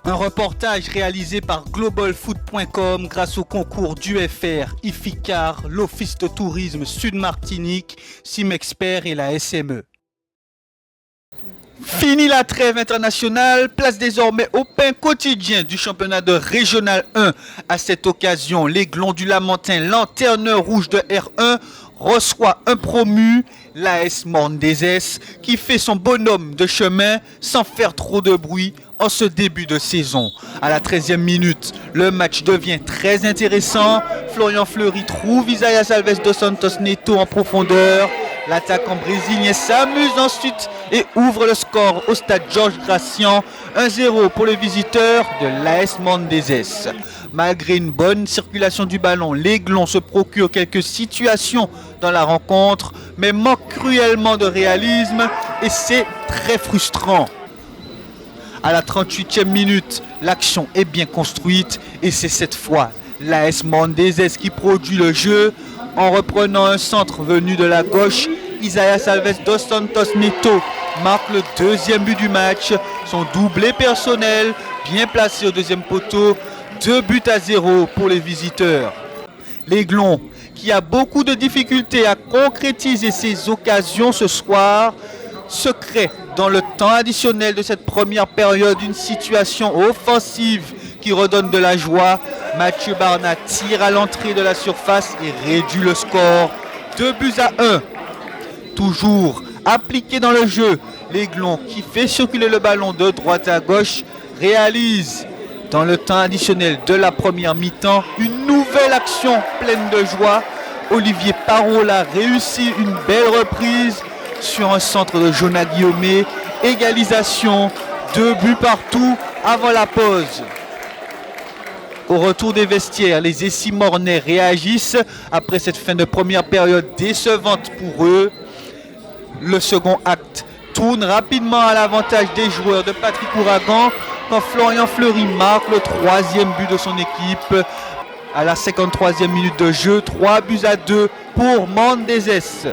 Un reportage réalisé par globalfoot.com grâce au concours d'UFR, IFICAR, l'Office de tourisme Sud-Martinique, Simexpert et la SME. Fini la trêve internationale, place désormais au pain quotidien du championnat de Régional 1. À cette occasion, l'Aiglon du Lamentin, lanterneur rouge de R1, reçoit un promu, l'AS Morne-des-Ès, qui fait son bonhomme de chemin sans faire trop de bruit en ce début de saison. À la 13e minute, le match devient très intéressant. Florian Fleury trouve Isaías Alves dos Santos Neto en profondeur. L'attaquant brésilien s'amuse ensuite et ouvre le score au stade Georges Gracian. 1-0 pour les visiteurs de l'AS Morne-des-Ès. Malgré une bonne circulation du ballon, l'Aiglon se procure quelques situations dans la rencontre, mais manque cruellement de réalisme et c'est très frustrant. À la 38e minute, l'action est bien construite et c'est cette fois l'AS Morne-des-Ès qui produit le jeu. En reprenant un centre venu de la gauche, Isaías Alves dos Santos Neto marque le deuxième but du match. Son doublé personnel, bien placé au deuxième poteau. 2-0 pour les visiteurs. L'Aiglon, qui a beaucoup de difficultés à concrétiser ses occasions ce soir, se crée dans le temps additionnel de cette première période une situation offensive qui redonne de la joie. Mathieu Barnat tire à l'entrée de la surface et réduit le score 2-1. Toujours appliqué dans le jeu, l'Aiglon, qui fait circuler le ballon de droite à gauche, réalise dans le temps additionnel de la première mi-temps une nouvelle action pleine de joie. Olivier Parola réussit une belle reprise sur un centre de Jonah Guillaume. Égalisation, 2 buts partout avant la pause. Au retour des vestiaires, les Essimornais réagissent après cette fin de première période décevante pour eux. Le second acte tourne rapidement à l'avantage des joueurs de Patrick Ouragan quand Florian Fleury marque le 3e but de son équipe. À la 53e minute de jeu, 3-2 pour Morne-des-Ès.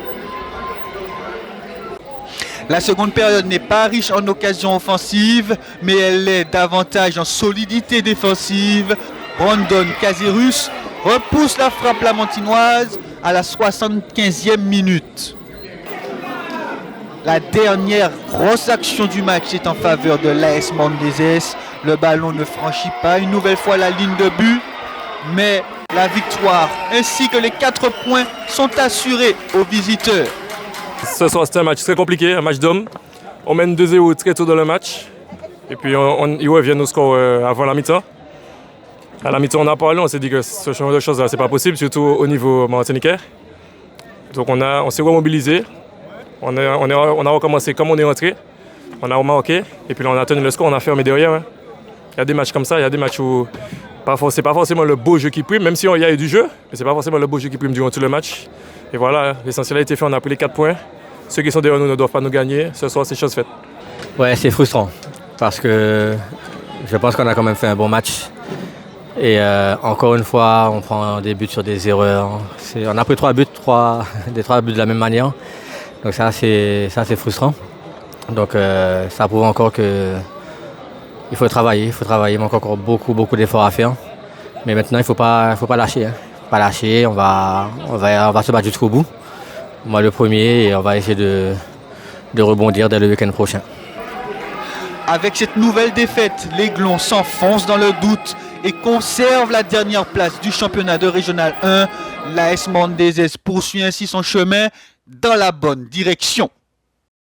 La seconde période n'est pas riche en occasions offensives, mais elle est davantage en solidité défensive. Brandon Caserus repousse la frappe lamantinoise à la 75e minute. La dernière grosse action du match est en faveur de l'AS Morne-des-Ès. Le ballon ne franchit pas une nouvelle fois la ligne de but, mais la victoire ainsi que les 4 points sont assurés aux visiteurs. Ce soir, c'était un match très compliqué, un match d'hommes. On mène 2-0 très tôt dans le match. Et puis, ils reviennent au score avant la mi-temps. À la mi-temps, on a parlé, on s'est dit que ce genre de choses-là, c'est pas possible, surtout au niveau martiniquais. Donc, on s'est remobilisé. On a recommencé comme on est rentré. On a remarqué. Et puis là, on a tenu le score, on a fermé derrière. Hein. Il y a des matchs comme ça, il y a des matchs où c'est pas forcément le beau jeu qui prime, même si il y a eu du jeu, mais c'est pas forcément le beau jeu qui prime durant tout le match. Et voilà, l'essentiel a été fait, on a pris les 4 points. Ceux qui sont derrière nous ne doivent pas nous gagner. Ce soir, c'est chose faite. Ouais, c'est frustrant parce que je pense qu'on a quand même fait un bon match. Et encore une fois, on prend des buts sur des erreurs. On a pris 3 buts, des 3 buts de la même manière. Donc ça, c'est frustrant. Donc ça prouve encore que il faut travailler. Il manque encore beaucoup d'efforts à faire. Mais maintenant, il ne faut pas lâcher. Hein. Pas lâcher, on va se battre jusqu'au bout. Moi, le premier, et on va essayer de rebondir dès le week-end prochain. Avec cette nouvelle défaite, l'Aiglon s'enfonce dans le doute et conserve la dernière place du championnat de Régional 1. L'AS Morne-des-Ès poursuit ainsi son chemin dans la bonne direction.